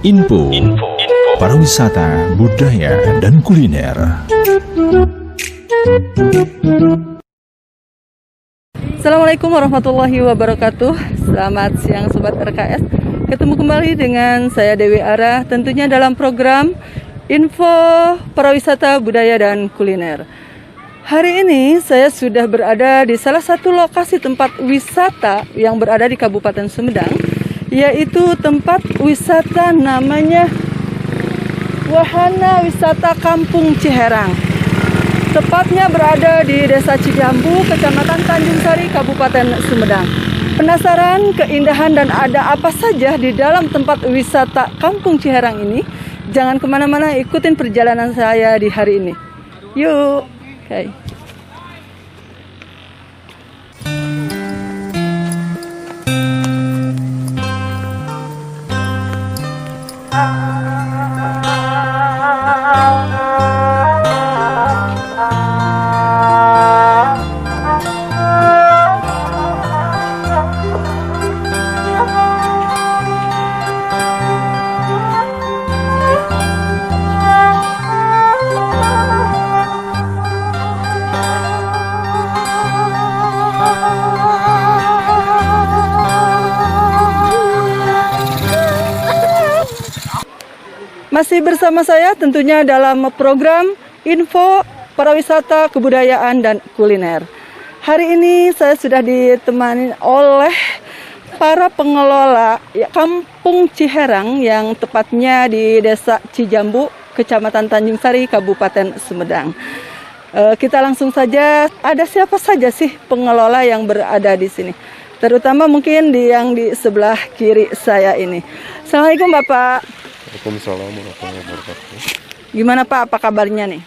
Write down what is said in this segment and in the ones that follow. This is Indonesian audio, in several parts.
Info pariwisata, budaya, dan kuliner. Assalamualaikum warahmatullahi wabarakatuh. Selamat siang Sobat RKS. Ketemu kembali dengan saya Dewi Ara, tentunya dalam program Info Pariwisata, Budaya, dan Kuliner. Hari ini saya sudah berada di salah satu lokasi tempat wisata yang berada di Kabupaten Sumedang, yaitu tempat wisata namanya Wahana Wisata Kampung Ciherang. Tepatnya berada di Desa Cijambu, Kecamatan Tanjung Sari, Kabupaten Sumedang. Penasaran keindahan dan ada apa saja di dalam tempat wisata Kampung Ciherang ini? Jangan kemana-mana, ikutin perjalanan saya di hari ini. Yuk, okay. Masih bersama saya tentunya dalam program Info Pariwisata, Kebudayaan, dan Kuliner. Hari ini saya sudah ditemani oleh para pengelola Kampung Ciherang yang tepatnya di Desa Cijambu, Kecamatan Tanjung Sari, Kabupaten Sumedang. Kita langsung saja, ada siapa saja sih pengelola yang berada di sini? Terutama mungkin yang di sebelah kiri saya ini. Assalamualaikum Bapak. Waalaikumsalam warahmatullahi wabarakatuh. Gimana Pak, apa kabarnya nih?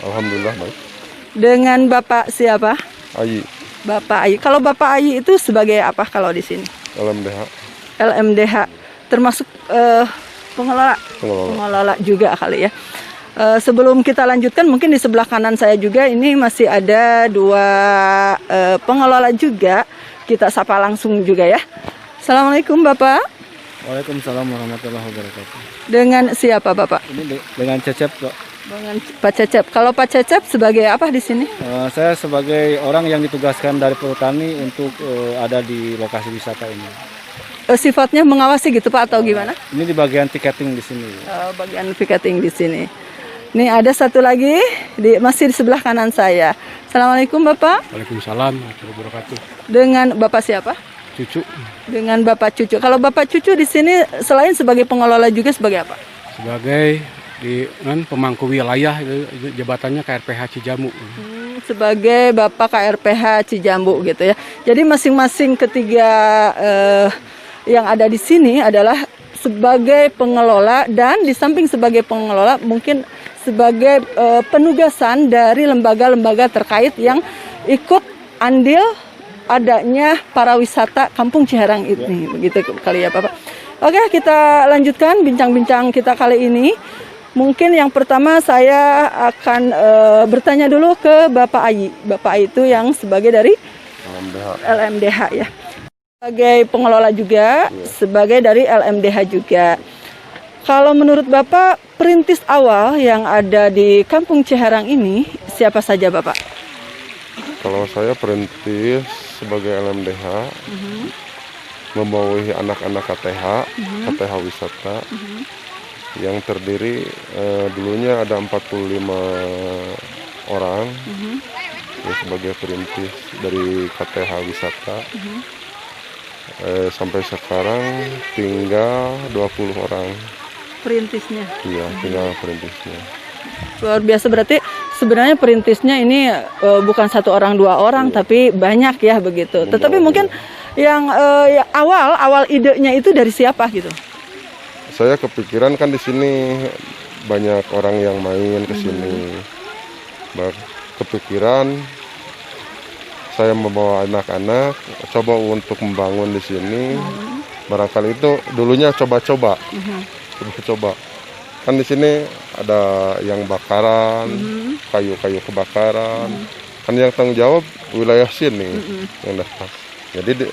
Alhamdulillah baik. Dengan Bapak siapa? Ayi, Bapak Ayi. Kalau Bapak Ayi itu sebagai apa kalau di sini? LMDH, LMDH, termasuk pengelola juga kali ya. Sebelum kita lanjutkan, mungkin di sebelah kanan saya juga ini masih ada dua pengelola juga. Kita sapa langsung juga ya. Assalamualaikum Bapak. Waalaikumsalam warahmatullahi wabarakatuh. Dengan siapa Bapak? Ini dengan Cecep, Pak. Dengan Pak Cecep. Kalau Pak Cecep sebagai apa di sini? Saya sebagai orang yang ditugaskan dari Perhutani untuk ada di lokasi wisata ini. Sifatnya mengawasi gitu Pak atau gimana? Ini di bagian tiketing di sini. Bagian tiketing di sini. Nih ada satu lagi masih di sebelah kanan saya. Assalamualaikum Bapak. Waalaikumsalam warahmatullahi wabarakatuh. Dengan Bapak siapa? Cucu. Dengan Bapak Cucu. Kalau Bapak Cucu di sini selain sebagai pengelola juga sebagai apa? Sebagai pemangku wilayah, jabatannya KRPH Cijambu. Sebagai Bapak KRPH Cijambu gitu ya. Jadi masing-masing ketiga yang ada di sini adalah sebagai pengelola, dan di samping sebagai pengelola mungkin sebagai penugasan dari lembaga-lembaga terkait yang ikut andil adanya para wisata Kampung Ciherang ini, begitu kali ya Bapak. Oke, kita lanjutkan bincang-bincang kita kali ini. Mungkin yang pertama saya akan bertanya dulu ke Bapak Ayi. Bapak Ayi itu yang sebagai dari LMDH ya. Sebagai pengelola juga, sebagai dari LMDH juga. Kalau menurut Bapak, perintis awal yang ada di Kampung Ciherang ini siapa saja Bapak? kalau saya perintis sebagai LMDH, membawahi anak-anak KTH wisata, yang terdiri dulunya ada 45 orang, ya, sebagai perintis dari KTH wisata. Sampai sekarang tinggal 20 orang. Perintisnya? Iya, tinggal perintisnya. Luar biasa, berarti sebenarnya perintisnya ini bukan satu orang dua orang, tapi banyak ya begitu. Tetapi mungkin yang awal idenya itu dari siapa gitu? Saya kepikiran kan di sini banyak orang yang main ke sini. Kepikiran saya membawa anak-anak coba untuk membangun di sini. Barangkali itu dulunya coba-coba. Kan di sini ada yang bakaran, kayu-kayu kebakaran. Kan yang tanggung jawab wilayah sini yang datang. Jadi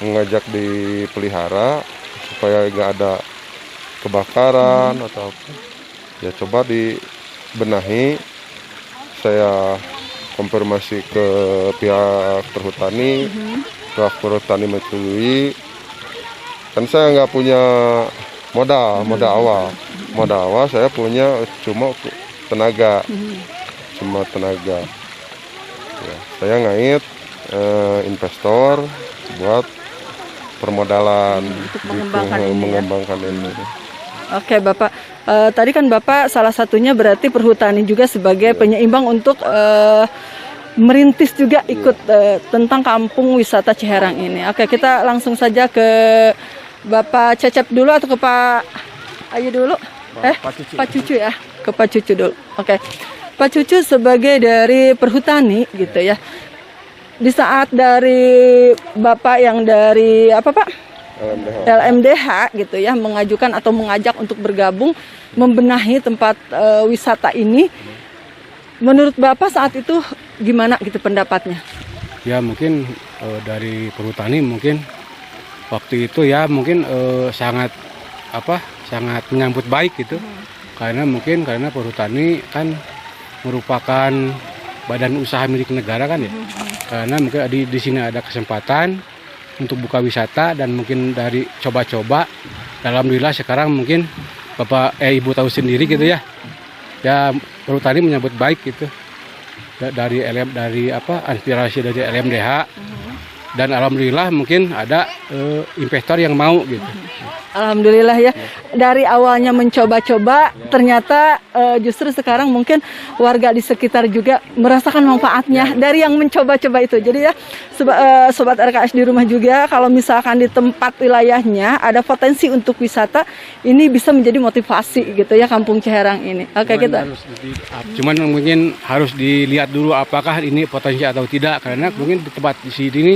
mengajak dipelihara supaya nggak ada kebakaran atau apa. Ya coba dibenahi. Saya konfirmasi ke pihak perhutani, pihak perhutani menyetujui. Kan saya nggak punya modal awal saya punya cuma tenaga, ya, saya ngait investor buat permodalan untuk gitu, mengembangkan ini. Oke Bapak, tadi kan Bapak salah satunya berarti perhutani juga sebagai penyeimbang untuk merintis juga ikut tentang kampung wisata Ciherang ini. Oke, kita langsung saja ke Bapak Cecep dulu atau ke Pak Ayu dulu? Pak Cucu ya, ke Pak Cucu dulu. Oke, Pak Cucu sebagai dari perhutani gitu ya. Di saat dari Bapak yang dari apa Pak? LMDH gitu ya, mengajukan atau mengajak untuk bergabung membenahi tempat wisata ini. Menurut Bapak saat itu gimana gitu pendapatnya? Ya mungkin dari perhutani mungkin waktu itu ya mungkin sangat menyambut baik gitu. Karena perhutani kan merupakan badan usaha milik negara kan ya. Karena mungkin di sini ada kesempatan untuk buka wisata dan mungkin dari coba-coba. Alhamdulillah sekarang mungkin Ibu tahu sendiri gitu ya. Ya perhutani menyambut baik gitu. Dari inspirasi dari LMDH. Dan alhamdulillah mungkin ada investor yang mau gitu. Alhamdulillah ya. Dari awalnya mencoba-coba, ternyata justru sekarang mungkin warga di sekitar juga merasakan manfaatnya dari yang mencoba-coba itu. Jadi ya, sobat RKS di rumah juga, kalau misalkan di tempat wilayahnya ada potensi untuk wisata, ini bisa menjadi motivasi gitu ya Kampung Ciherang ini. Oke, Cuman mungkin harus dilihat dulu apakah ini potensi atau tidak, karena mungkin di tempat di sini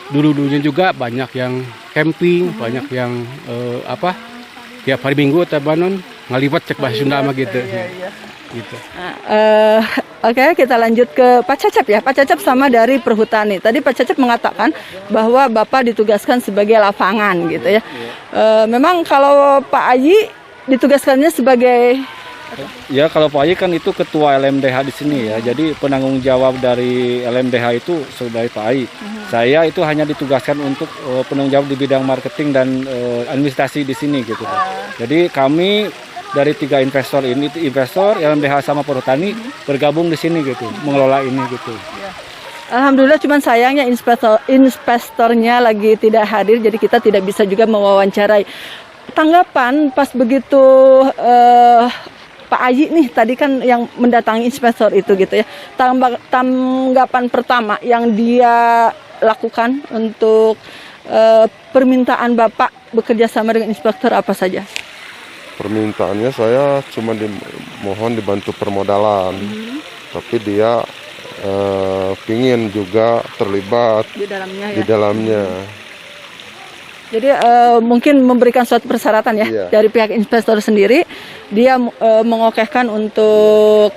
dulunya juga banyak yang camping, banyak yang tiap hari Minggu atau ngaliwat cek bahasa Sunda gitu. Gitu. Oke, kita lanjut ke Pak Cecep ya. Pak Cecep sama dari perhutani. Tadi Pak Cecep mengatakan bahwa Bapak ditugaskan sebagai lapangan gitu ya. Memang kalau Pak Ayi ditugaskannya sebagai ya kalau Pak Ayi kan itu ketua LMDH di sini ya. Jadi penanggung jawab dari LMDH itu dari Pak Ayi. Saya itu hanya ditugaskan untuk penanggung jawab di bidang marketing dan administrasi di sini gitu. Jadi kami dari 3 investor ini, investor LMDH sama perhutani bergabung di sini gitu, mengelola ini gitu. Alhamdulillah, cuman sayangnya investornya lagi tidak hadir, jadi kita tidak bisa juga mewawancarai. Tanggapan pas begitu Pak Ayi nih tadi kan yang mendatangi investor itu gitu ya. Tanggapan pertama yang dia lakukan untuk permintaan Bapak bekerja sama dengan inspektor apa saja? Permintaannya saya cuma mohon dibantu permodalan, tapi dia pingin juga terlibat di dalamnya. Di dalamnya. Jadi mungkin memberikan suatu persyaratan ya dari pihak investor sendiri, dia mengokehkan untuk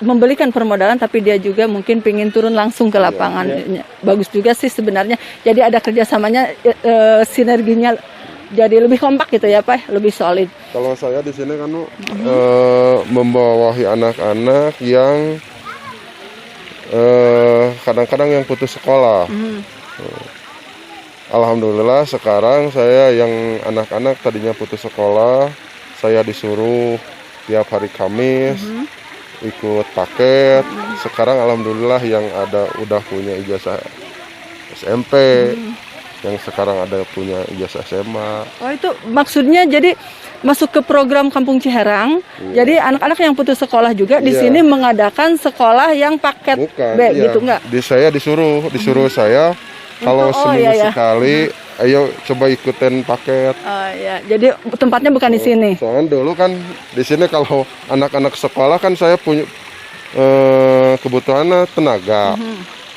membelikan permodalan, tapi dia juga mungkin pingin turun langsung ke lapangan. Bagus juga sih sebenarnya. Jadi ada kerjasamanya, sinerginya jadi lebih kompak gitu ya Pak, lebih solid. Kalau saya di sini kan membawahi anak-anak yang kadang-kadang yang putus sekolah. Alhamdulillah sekarang saya yang anak-anak tadinya putus sekolah, saya disuruh tiap hari Kamis ikut paket. Sekarang alhamdulillah yang ada udah punya ijazah SMP. Yang sekarang ada punya ijazah SMA. Oh itu maksudnya jadi masuk ke program Kampung Ciherang. Jadi anak-anak yang putus sekolah juga di sini mengadakan sekolah yang paket B gitu enggak? Saya disuruh saya kalau seminggu sekali, ayo coba ikutin paket. Oh iya, jadi tempatnya bukan di sini. Soalnya dulu kan di sini kalau anak-anak sekolah kan saya punya kebutuhan tenaga.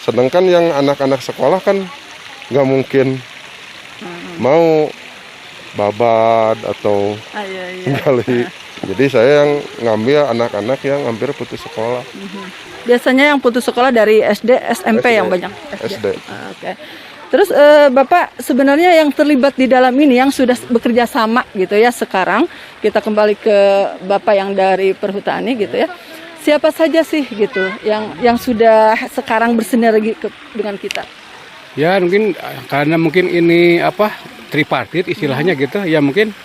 Sedangkan yang anak-anak sekolah kan nggak mungkin mau babat atau gali. Jadi saya yang ngambil anak-anak yang hampir putus sekolah. Biasanya yang putus sekolah dari SD, SMP yang banyak. SD. Oke. Terus Bapak sebenarnya yang terlibat di dalam ini yang sudah bekerja sama gitu ya sekarang, kita kembali ke Bapak yang dari Perhutani gitu ya. Siapa saja sih gitu yang sudah sekarang bersinergi dengan kita? Ya mungkin karena mungkin ini tripartit istilahnya gitu ya, mungkin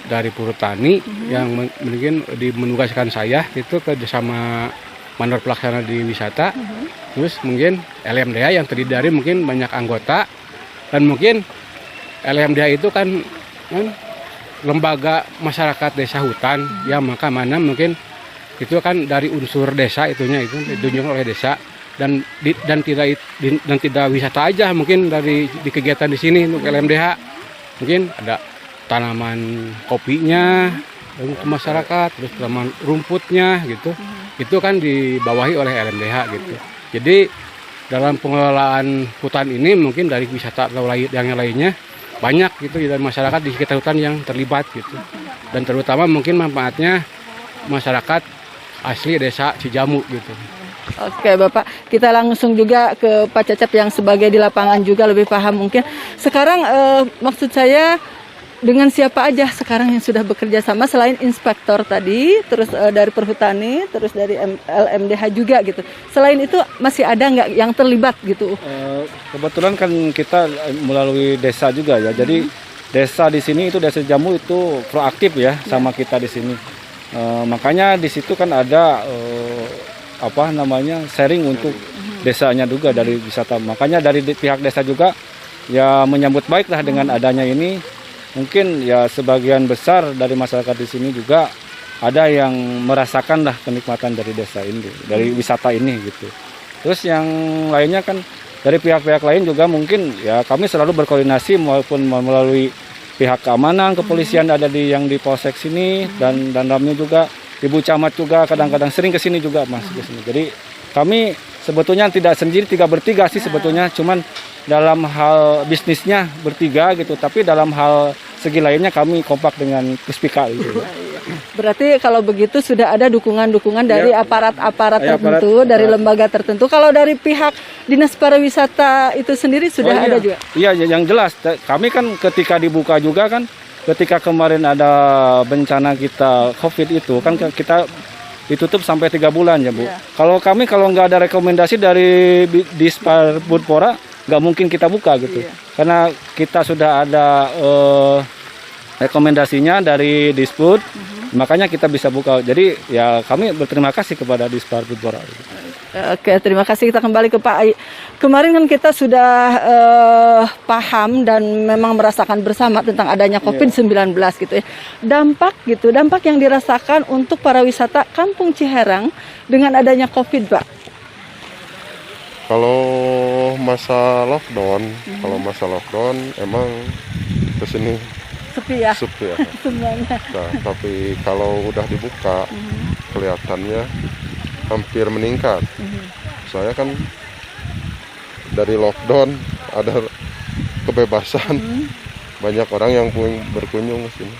dari Perhutani yang mungkin menugaskan saya itu kerjasama mandor pelaksana di wisata. Terus mungkin LMDH yang terdiri dari mungkin banyak anggota, dan mungkin LMDH itu kan lembaga masyarakat desa hutan ya, maka mana mungkin itu kan dari unsur desa itunya itu ditunjuk oleh desa, dan tidak wisata aja, mungkin di kegiatan di sini untuk LMDH mungkin ada tanaman kopinya untuk masyarakat, terus tanaman rumputnya gitu. Itu kan dibawahi oleh LMDH gitu. Jadi dalam pengelolaan hutan ini mungkin dari wisata atau yang lainnya banyak gitu dari masyarakat di sekitar hutan yang terlibat gitu. Dan terutama mungkin manfaatnya masyarakat asli desa Cijamu gitu. Oke Bapak, kita langsung juga ke Pak Cecep yang sebagai di lapangan juga lebih paham mungkin. Sekarang maksud saya dengan siapa aja sekarang yang sudah bekerja sama selain inspektor tadi, terus dari Perhutani, terus dari LMDH juga gitu. Selain itu masih ada nggak yang terlibat gitu? Kebetulan kan kita melalui desa juga ya. Jadi desa di sini itu desa Jambu itu proaktif ya sama kita di sini. Makanya di situ kan ada sharing untuk desanya juga dari wisata. Makanya dari pihak desa juga ya menyambut baik lah dengan adanya ini. Mungkin ya sebagian besar dari masyarakat di sini juga ada yang merasakan lah kenikmatan dari desa ini, dari wisata ini gitu. Terus yang lainnya kan dari pihak-pihak lain juga mungkin ya kami selalu berkoordinasi maupun melalui pihak keamanan, kepolisian ada yang di polsek sini, dan dalamnya juga Ibu Camat juga kadang-kadang sering ke sini juga masuk ke sini. Jadi kami sebetulnya tidak sendiri, bertiga sih sebetulnya, cuman dalam hal bisnisnya bertiga gitu, tapi dalam hal segi lainnya kami kompak dengan Puspika gitu. Berarti kalau begitu sudah ada dukungan-dukungan dari aparat-aparat tertentu, dari lembaga tertentu. Kalau dari pihak Dinas Pariwisata itu sendiri sudah ada juga? Iya, yang jelas kami kan ketika dibuka juga kan, ketika kemarin ada bencana kita COVID itu kan kita ditutup sampai 3 bulan ya Bu. Kalau nggak ada rekomendasi dari Disparbudpora nggak mungkin kita buka gitu. Karena kita sudah ada rekomendasinya dari Disput, makanya kita bisa buka. Jadi ya kami berterima kasih kepada Disparbudpora. Oke, terima kasih. Kita kembali ke Pak Ai. Kemarin kan kita sudah paham dan memang merasakan bersama tentang adanya COVID-19 gitu ya. Dampak yang dirasakan untuk para wisata Kampung Ciherang dengan adanya COVID, Pak. Kalau masa lockdown emang kesini Sepi ya. Semuanya. Nah, tapi kalau udah dibuka kelihatannya hampir meningkat. Saya kan dari lockdown ada kebebasan, banyak orang yang berkunjung ke sini.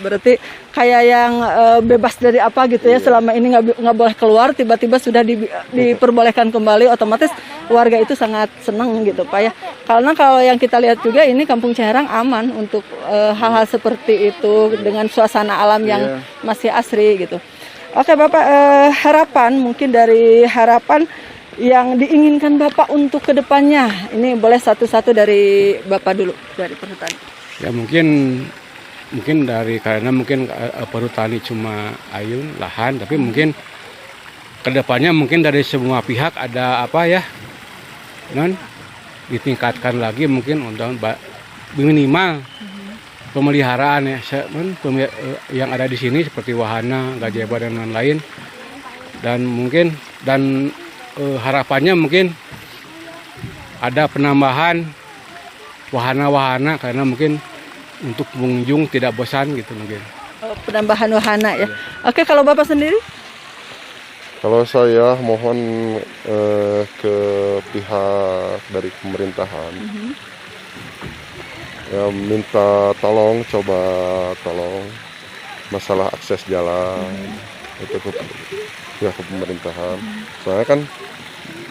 Berarti kayak yang bebas dari apa gitu ya, selama ini nggak boleh keluar, tiba-tiba sudah diperbolehkan kembali, otomatis warga itu sangat senang gitu Pak ya. Karena kalau yang kita lihat juga ini Kampung Ciherang aman untuk hal-hal seperti itu dengan suasana alam yang masih asri gitu. Oke Bapak, harapan mungkin dari harapan yang diinginkan Bapak untuk kedepannya, ini boleh satu-satu dari Bapak dulu, dari Perhutani. Ya mungkin karena mungkin Perhutani cuma ayun lahan, tapi mungkin kedepannya mungkin dari semua pihak ada ditingkatkan lagi mungkin untuk minimal pemeliharaan ya yang ada di sini seperti wahana, gazebo dan lain-lain, dan mungkin harapannya mungkin ada penambahan wahana-wahana karena mungkin untuk pengunjung tidak bosan gitu mungkin. Penambahan wahana ya. Oke, kalau Bapak sendiri? Kalau saya mohon ke pihak dari pemerintahan, ya minta tolong masalah akses jalan itu ke pihak pemerintahan. Soalnya kan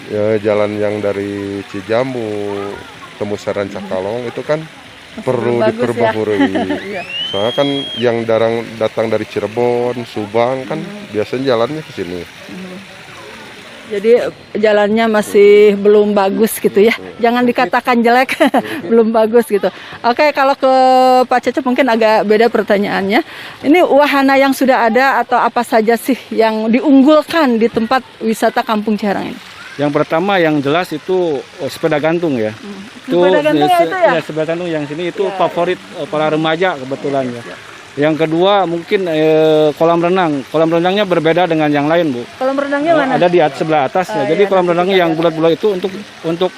ya jalan yang dari Cijambu ke ketemu Seran Cakalong itu kan perlu Bagus ya. diperbaharui. Iya. Soalnya kan yang datang dari Cirebon, Subang kan biasanya jalannya ke sini. Jadi jalannya masih belum bagus gitu ya. Jangan dikatakan jelek, belum bagus gitu. Oke, kalau ke Pak Cecep mungkin agak beda pertanyaannya. Ini wahana yang sudah ada atau apa saja sih yang diunggulkan di tempat wisata Kampung Ciherang ini? Yang pertama yang jelas itu sepeda gantung ya. Sepeda gantung ya itu ya? Sepeda gantung yang sini itu Ya. favorit para remaja kebetulan ya. Yang kedua mungkin kolam renang. Kolam renangnya berbeda dengan yang lain, Bu. Kolam renangnya mana? Ada di sebelah atas ya. Jadi iya, kolam nanti renangnya kita yang lihat. bulat-bulat itu untuk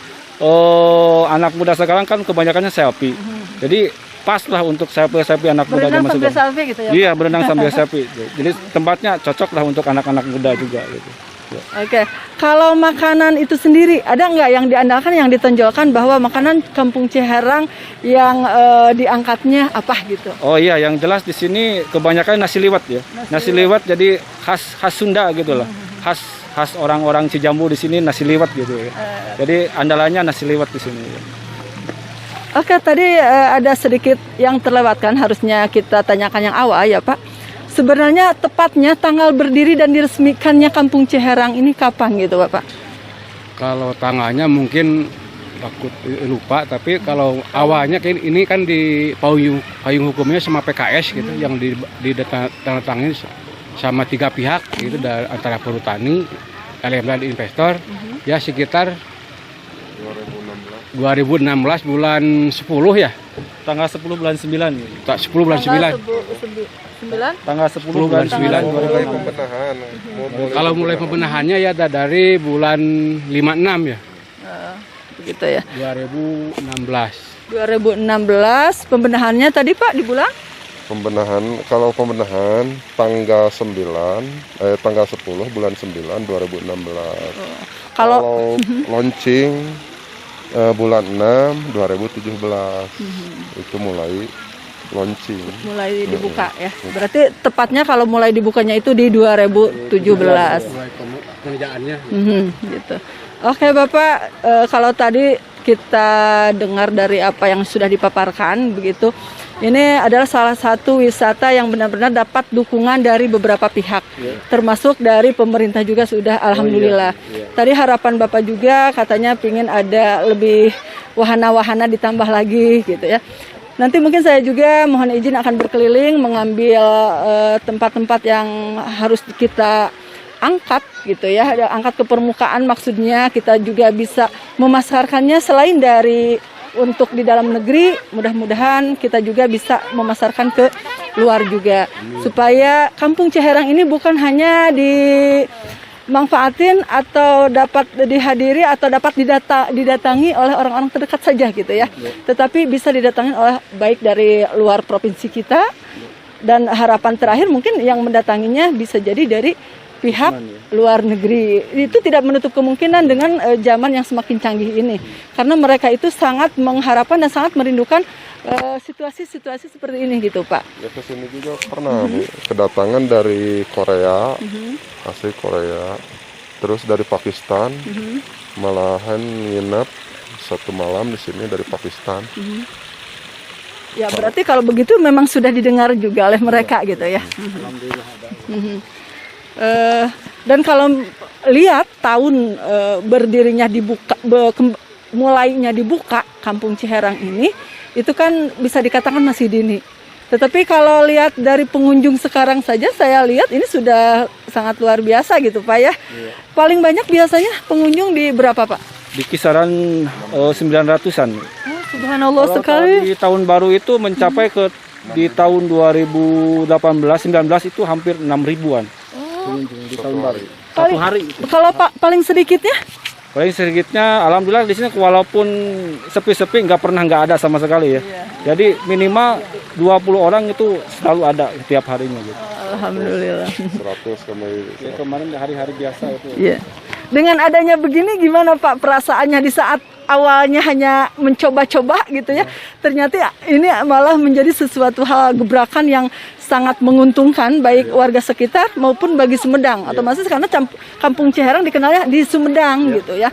anak muda sekarang kan kebanyakannya selfie. Jadi pas lah untuk selfie anak muda Berenang zaman sambil sekarang. selfie gitu ya? Iya, berenang sambil selfie. Jadi tempatnya cocok lah untuk anak-anak muda juga gitu. Oke, kalau makanan itu sendiri ada nggak yang diandalkan, yang ditonjolkan bahwa makanan Kampung Ciherang yang diangkatnya apa gitu? Oh iya, yang jelas di sini kebanyakan nasi liwet ya. Nasi liwet jadi khas Sunda gitu loh. Khas orang-orang Cijambu di sini nasi liwet gitu ya. Jadi andalannya nasi liwet di sini. Oke, tadi ada sedikit yang terlewatkan, harusnya kita tanyakan yang awal ya Pak. Sebenarnya tepatnya tanggal berdiri dan diresmikannya Kampung Ciherang ini kapan gitu Bapak? Kalau tanggalnya mungkin takut lupa, tapi kalau awalnya ini kan di payung hukumnya sama PKS gitu, yang ditandatangani sama 3 pihak gitu, antara perhutani, LM dan investor, ya sekitar 2016 bulan 10 ya. Tanggal 10 bulan 9 gitu. 10 bulan 9. Tanggal 10 bulan 9 Mulai 2016. pembenahan. Kalau mulai pembenahannya ya dari bulan 56 ya. Begitu ya. 2016. 2016 pembenahannya tadi Pak di bulan? Kalau pembenahan tanggal 10 bulan 9 2016. Kalau launching bulan 6 2017 itu mulai launching. Mulai dibuka ya. Berarti tepatnya kalau mulai dibukanya itu di 2017. Mulai pengerjaannya. Gitu. Oke Bapak, kalau tadi kita dengar dari apa yang sudah dipaparkan begitu, ini adalah salah satu wisata yang benar-benar dapat dukungan dari beberapa pihak, termasuk dari pemerintah juga sudah, alhamdulillah. Tadi harapan Bapak juga katanya pingin ada lebih wahana-wahana ditambah lagi gitu ya. Nanti mungkin saya juga mohon izin akan berkeliling mengambil tempat-tempat yang harus kita angkat gitu ya, angkat ke permukaan, maksudnya kita juga bisa memasarkannya selain dari untuk di dalam negeri, mudah-mudahan kita juga bisa memasarkan ke luar juga, supaya Kampung Ciherang ini bukan hanya dimanfaatin atau dapat dihadiri atau dapat didatangi oleh orang-orang terdekat saja gitu ya, tetapi bisa didatangi oleh baik dari luar provinsi kita, dan harapan terakhir mungkin yang mendatanginya bisa jadi dari pihak luar negeri. Itu tidak menutup kemungkinan dengan zaman yang semakin canggih ini, karena mereka itu sangat mengharapkan dan sangat merindukan situasi-situasi seperti ini gitu Pak. Ya ke sini juga pernah Bu, kedatangan dari Korea, asli Korea, terus dari Pakistan, malahan nginep 1 malam di sini dari Pakistan. Ya berarti kalau begitu memang sudah didengar juga oleh mereka gitu ya. Alhamdulillah ada. Dan kalau lihat tahun berdirinya mulainya dibuka Kampung Ciherang ini, itu kan bisa dikatakan masih dini. Tetapi kalau lihat dari pengunjung sekarang saja, saya lihat ini sudah sangat luar biasa gitu Pak ya. Paling banyak biasanya pengunjung di berapa Pak? Di kisaran 900-an. Oh, subhanallah Kalau sekali. di tahun baru itu mencapai di tahun 2018-19 itu hampir 6.000-an. Di tahun baru. Satu hari. Kalau Pak paling sedikitnya? Paling sedikitnya, alhamdulillah di sini walaupun sepi-sepi nggak ada sama sekali ya. Jadi minimal 20 orang itu selalu ada setiap harinya gitu. Alhamdulillah. 100 Ya, kemarin hari-hari biasa itu. Iya. Dengan adanya begini gimana Pak perasaannya di saat awalnya hanya mencoba-coba gitu ya, ternyata ini malah menjadi sesuatu hal gebrakan yang sangat menguntungkan baik warga sekitar maupun bagi Sumedang. Otomatis karena Kampung Ciherang dikenalnya di Sumedang gitu ya.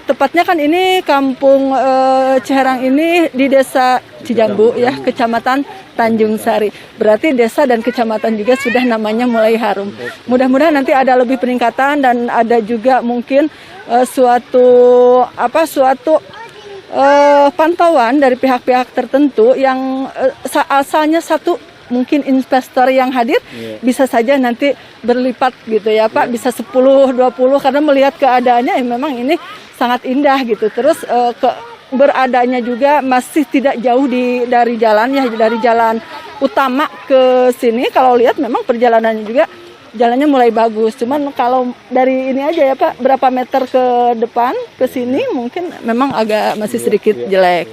Tepatnya kan ini Kampung Ciherang ini di Desa Cijambu ya, Kecamatan Tanjung Sari. Berarti desa dan kecamatan juga sudah namanya mulai harum. Mudah-mudahan nanti ada lebih peningkatan dan ada juga mungkin suatu pantauan dari pihak-pihak tertentu yang asalnya satu mungkin investor yang hadir bisa saja nanti berlipat gitu ya Pak, bisa 10, 20 karena melihat keadaannya memang ini sangat indah gitu. Terus beradanya juga masih tidak jauh dari jalan ya, dari jalan utama ke sini. Kalau lihat memang perjalanannya juga jalannya mulai bagus. Cuman kalau dari ini aja ya Pak, berapa meter ke depan ke sini mungkin memang agak masih sedikit jelek.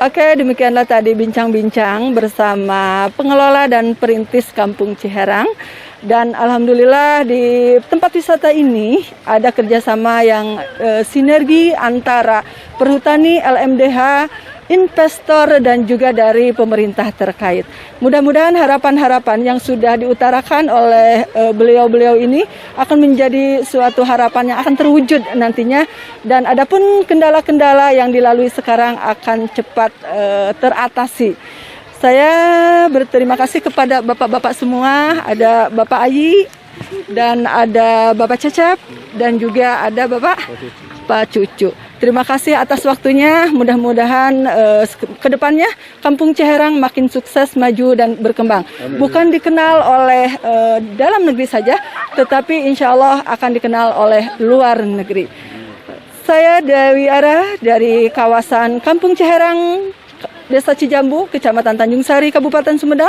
Oke, demikianlah tadi bincang-bincang bersama pengelola dan perintis Kampung Ciherang. Dan alhamdulillah di tempat wisata ini ada kerjasama yang sinergi antara Perhutani, LMDH, investor dan juga dari pemerintah terkait. Mudah-mudahan harapan-harapan yang sudah diutarakan oleh beliau-beliau ini akan menjadi suatu harapan yang akan terwujud nantinya, dan adapun kendala-kendala yang dilalui sekarang akan cepat teratasi. Saya berterima kasih kepada bapak-bapak semua, ada Bapak Ayi dan ada Bapak Cecep dan juga ada Bapak Pak Cucu. Terima kasih atas waktunya. Mudah-mudahan ke depannya Kampung Ciherang makin sukses, maju dan berkembang. Bukan dikenal oleh dalam negeri saja, tetapi insya Allah akan dikenal oleh luar negeri. Saya Dewi Ara dari kawasan Kampung Ciherang, Desa Cijambu, Kecamatan Tanjung Sari, Kabupaten Sumedang.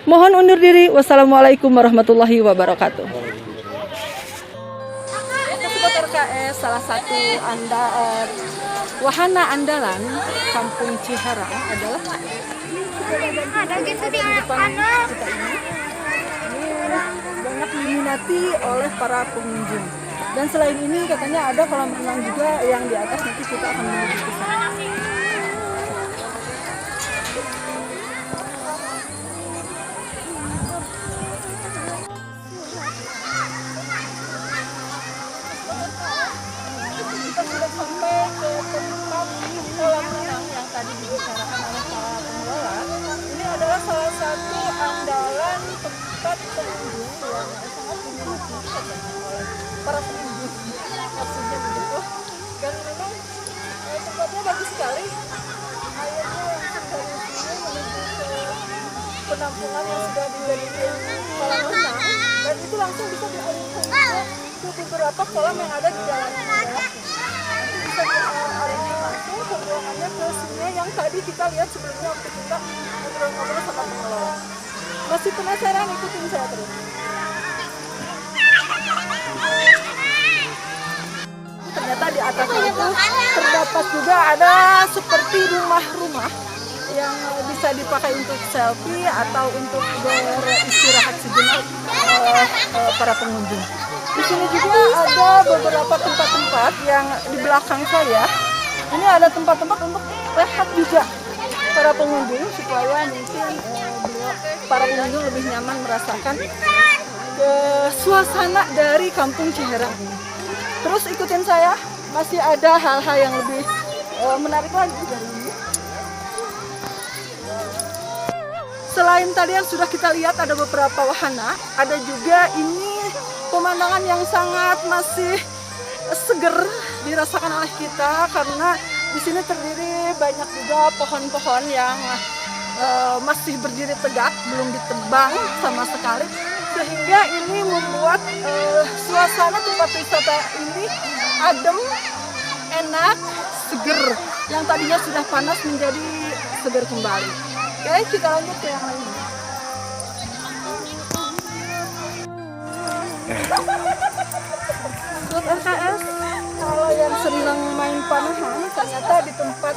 Mohon undur diri. Wassalamualaikum warahmatullahi wabarakatuh. Sobat RKS, salah satu wahana andalan Kampung Ciherang adalah ada gitu di depan kita ini banyak diminati oleh para pengunjung. Dan selain ini katanya ada kolam renang juga yang di atas, nanti kita akan menuju ke sana. Sampai ke tempat kolam renang yang tadi dibicarakan oleh para pengelola. Ini adalah salah satu andalan tempat pengunjung yang sangat diminati oleh para pengunjung, maksudnya begitu. Dan memang tempatnya bagus sekali. Airnya langsung dari sini menuju ke penampungan yang sudah dilihat kolam renang, dan itu langsung bisa dialirkan ke beberapa kolam yang ada di jalannya. Bisa dialirkan langsung pembuangannya ke sungai yang tadi kita lihat sebelumnya waktu kita ngobrol-ngobrol sama pengelola. Masih penasaran? Ikutin saya terus. Ternyata di atas itu terdapat juga ada seperti rumah-rumah yang bisa dipakai untuk selfie atau untuk beristirahat sejenak oleh para pengunjung. Di sini juga ada beberapa tempat-tempat yang di belakang saya. Ini ada tempat-tempat untuk rehat juga para pengunjung supaya mungkin para pengunjung lebih nyaman merasakan suasana dari Kampung Ciherang ini. Terus ikutin saya, masih ada hal-hal yang lebih menarik lagi dari ini. Selain tadi yang sudah kita lihat ada beberapa wahana, ada juga ini pemandangan yang sangat masih seger dirasakan oleh kita karena di sini terdiri banyak juga pohon-pohon yang masih berdiri tegak, belum ditebang sama sekali, sehingga ini membuat suasana tempat wisata ini adem, enak, seger. Yang tadinya sudah panas menjadi seger kembali. Oke, kita lanjut ke yang lainnya. Buat RKS, kalau yang senang main panahan, ternyata di tempat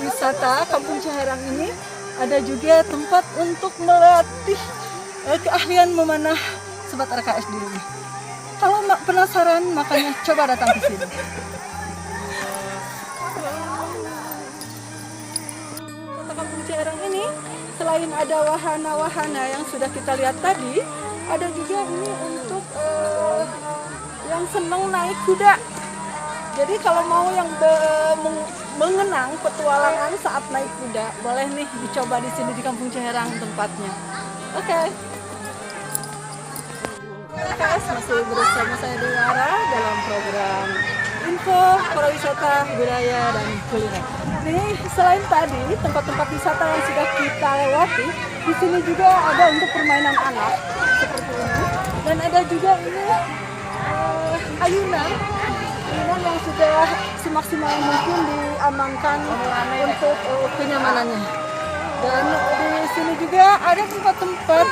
wisata Kampung Ciherang ini ada juga tempat untuk melatih keahlian memanah sobat RKS di rumah. Kalau penasaran, makanya coba datang ke sini. Ciherang ini selain ada wahana-wahana yang sudah kita lihat tadi, ada juga ini untuk yang senang naik kuda. Jadi kalau mau yang mengenang petualangan saat naik kuda, boleh nih dicoba di sini di Kampung Ciherang tempatnya. Oke. KS masih bersama saya Dewara dalam program Info Pariwisata Budaya dan Kuliner. Ini selain tadi tempat-tempat wisata yang sudah kita lewati, di sini juga ada untuk permainan anak seperti ini, dan ada juga ini ayunan yang sudah semaksimal mungkin diamankan untuk kenyamanannya. Dan di sini juga ada tempat-tempat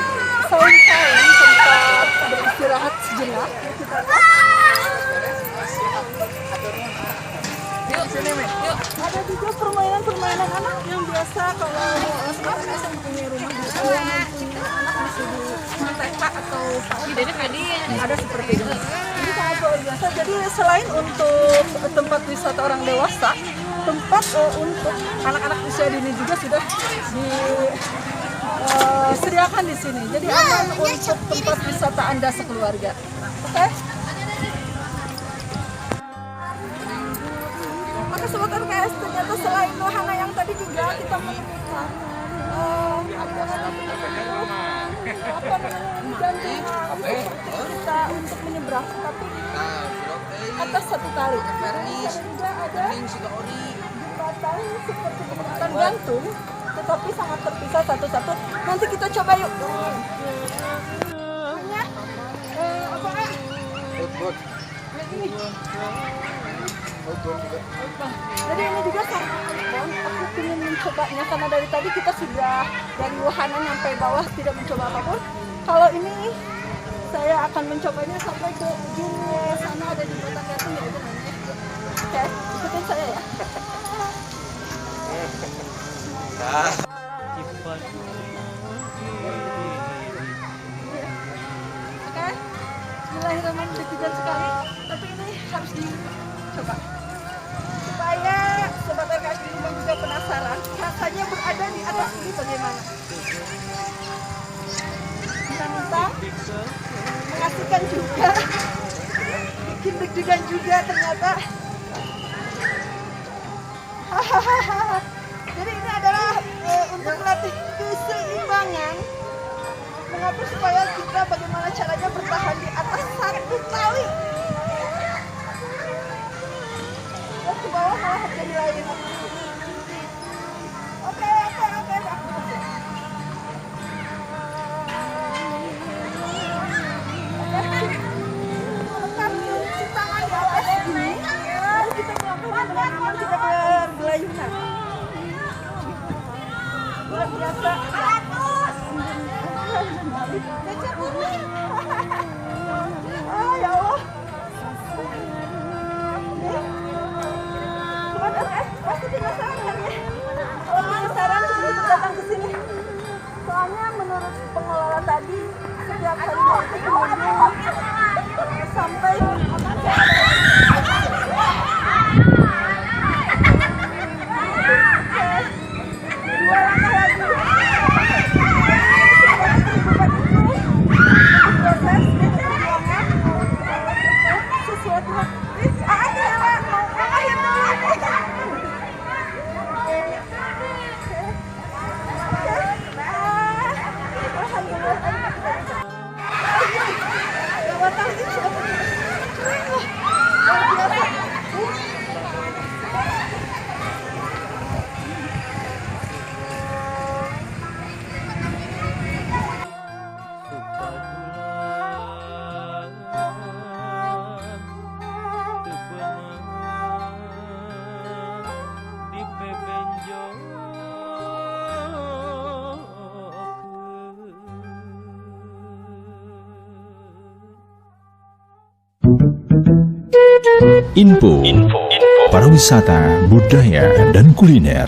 saung-saung, tempat beristirahat sejenak. Ada juga permainan-permainan anak yang biasa kalau sekarang yang punya rumah di punya anak masih di TK atau ada seperti ini. Ini sangat luar biasa. Jadi selain untuk tempat wisata orang dewasa, tempat untuk anak-anak usia dini juga sudah disediakan di sini. Jadi aman untuk tempat wisata Anda sekeluarga. Oke? Maka Sobat RKS, ternyata selain wahana yang tadi juga kita menemukan seperti kita untuk menyeberang, tapi atas satu tali. Juga ada jembatan seperti jembatan gantung, tetapi sangat terpisah satu-satu. Nanti kita coba yuk. Jadi ini juga sangat unik. Aku ingin mencobanya karena dari tadi kita sudah dari wahana sampai bawah tidak mencoba apapun. Kalau ini saya akan mencobanya sampai ke ujungnya sana, ada jembatan gantung ya itu namanya. Oke, ikutin saya ya. Oke, Bismillahirrahmanirrahim, deg-degan sekali, tapi ini harus dicoba supaya Sobat RKS di rumah juga penasaran rasanya berada di atas ini bagaimana. Minta mengasihkan juga, bikin deg-degan juga ternyata. Jadi ini adalah untuk melatih keseimbangan, mengatur supaya kita bagaimana caranya bertahan di atas satu tali. Oh, ke bawah malah jadi lain. Oke. Letakkan si tangan di atas ini, lalu kita melakukan dengan aman, kita bergelayutan. Luar biasa. Oh ya Allah. Sobat RKS pasti penasaran kan ya? Kalau penasaran sebelum datang ke sini. Soalnya menurut pengelola tadi setiap hari mau sampai Info Pariwisata Budaya dan Kuliner.